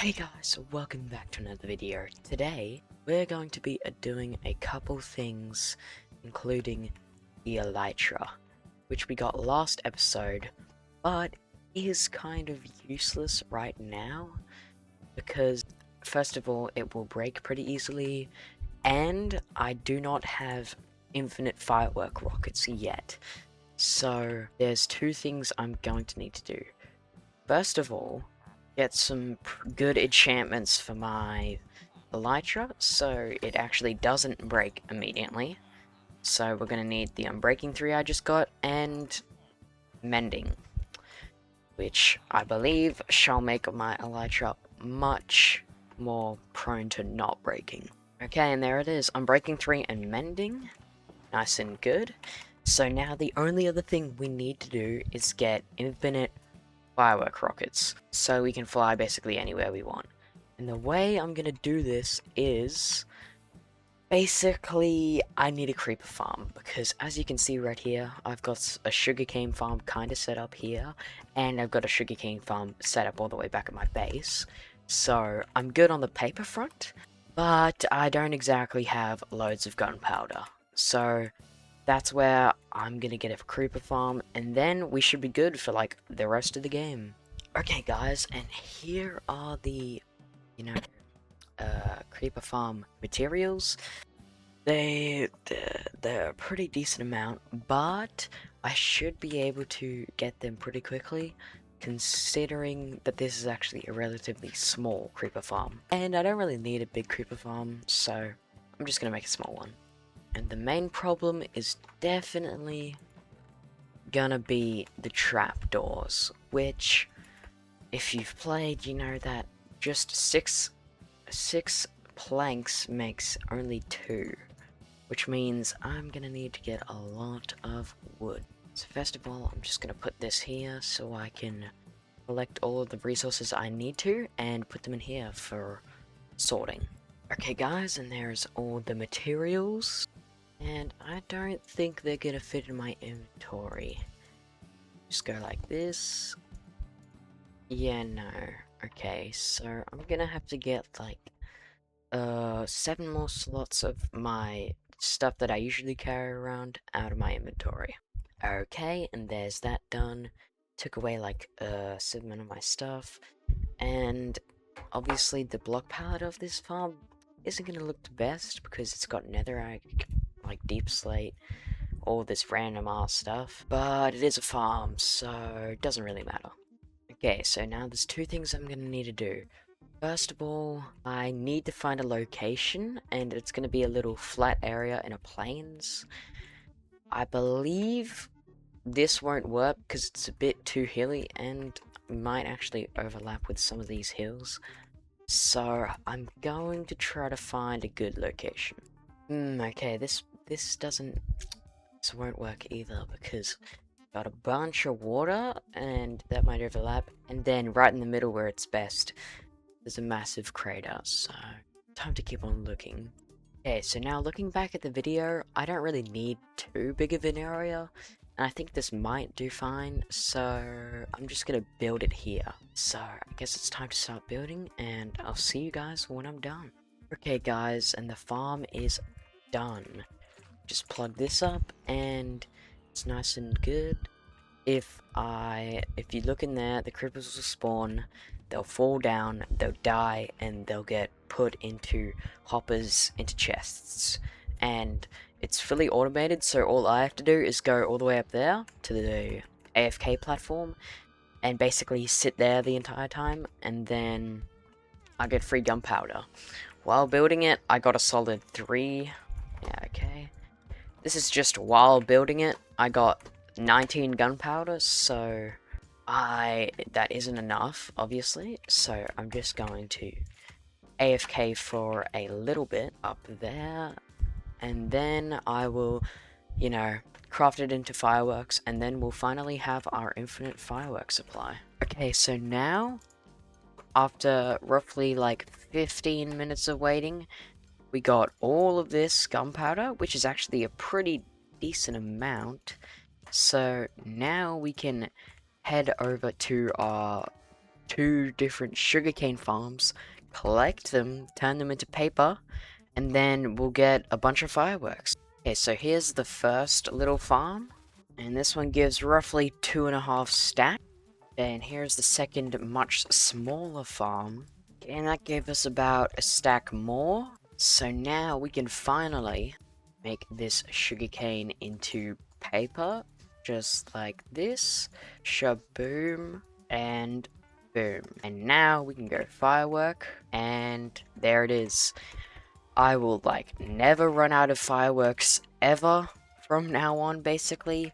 Hey guys, so welcome back to another video. Today, we're going to be doing a couple things, including the Elytra, which we got last episode, but is kind of useless right now, because first of all, it will break pretty easily, and I do not have infinite firework rockets yet. So, there's two things I'm going to need to do. First of all, get some good enchantments for my Elytra, so it actually doesn't break immediately. So we're gonna need the Unbreaking 3 I just got, and Mending, which I believe shall make my Elytra much more prone to not breaking. Okay, and there it is, Unbreaking 3 and Mending, nice and good. So now the only other thing we need to do is get infinite firework rockets, so we can fly basically anywhere we want. And the way I'm gonna do this is basically I need a creeper farm, because as you can see right here, I've got a sugarcane farm kind of set up here, and I've got a sugarcane farm set up all the way back at my base. So I'm good on the paper front, but I don't exactly have loads of gunpowder. So that's where I'm gonna get a creeper farm, and then we should be good for like the rest of the game. Okay guys, and here are the, creeper farm materials. They're a pretty decent amount, but I should be able to get them pretty quickly, considering that this is actually a relatively small creeper farm. And I don't really need a big creeper farm, so I'm just gonna make a small one. And the main problem is definitely gonna be the trapdoors, which, if you've played, you know that just six planks makes only 2, which means I'm gonna need to get a lot of wood. So first of all, I'm just gonna put this here so I can collect all of the resources I need to and put them in here for sorting. Okay guys, and there's all the materials. And I don't think they're gonna fit in my inventory. Just go like this. Yeah, no. Okay, so I'm gonna have to get like 7 more slots of my stuff that I usually carry around out of my inventory. Okay, and there's that done. Took away like 7 of my stuff, and obviously the block palette of this farm isn't gonna look the best because it's got netherite, like deep slate, all this random ass stuff, but it is a farm, so it doesn't really matter. Okay, so now there's 2 things I'm gonna need to do. First of all, I need to find a location, and it's gonna be a little flat area in a plains. I believe this won't work because it's a bit too hilly and might actually overlap with some of these hills. So I'm going to try to find a good location. Okay, this won't work either because got a bunch of water and that might overlap, and then right in the middle where it's best there's a massive crater, so time to keep on looking. Okay, so now looking back at the video, I don't really need too big of an area, and I think this might do fine, so I'm just gonna build it here. So I guess it's time to start building, and I'll see you guys when I'm done. Okay guys, and the farm is done. Just plug this up and it's nice and good. If you look in there, the creepers will spawn, they'll fall down, they'll die, and they'll get put into hoppers, into chests. And it's fully automated, so all I have to do is go all the way up there to the AFK platform and basically sit there the entire time, and then I get free gunpowder. While building it, I got a solid 3. Yeah, okay. This is just while building it, I got 19 gunpowder, so that isn't enough, obviously, so I'm just going to AFK for a little bit up there, and then I will, craft it into fireworks, and then we'll finally have our infinite firework supply. Okay, so now, after roughly like 15 minutes of waiting, we got all of this gunpowder, which is actually a pretty decent amount. So now we can head over to our 2 different sugarcane farms, collect them, turn them into paper, and then we'll get a bunch of fireworks. Okay, so here's the first little farm, and this one gives roughly 2.5 stacks. And here's the second, much smaller farm, and that gave us about a stack more. So now we can finally make this sugarcane into paper, just like this. Shaboom, and boom. And now we can go firework, and there it is. I will, like, never run out of fireworks ever from now on, basically.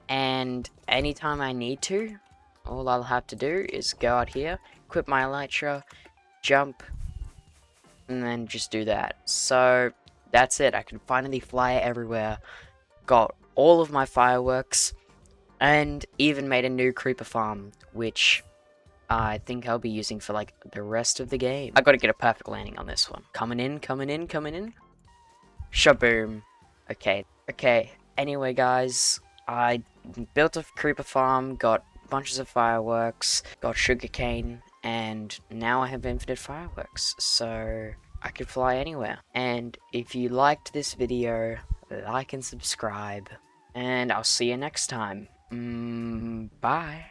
And anytime I need to, all I'll have to do is go out here, equip my Elytra, jump, and then just do that. So, that's it. I can finally fly everywhere. Got all of my fireworks, and even made a new creeper farm, which I think I'll be using for, like, the rest of the game. I gotta get a perfect landing on this one. Coming in, coming in, coming in. Shaboom. Okay. Anyway, guys, I built a creeper farm, got bunches of fireworks, got sugarcane, and now I have infinite fireworks, so I can fly anywhere. And if you liked this video, like and subscribe, and I'll see you next time. Bye.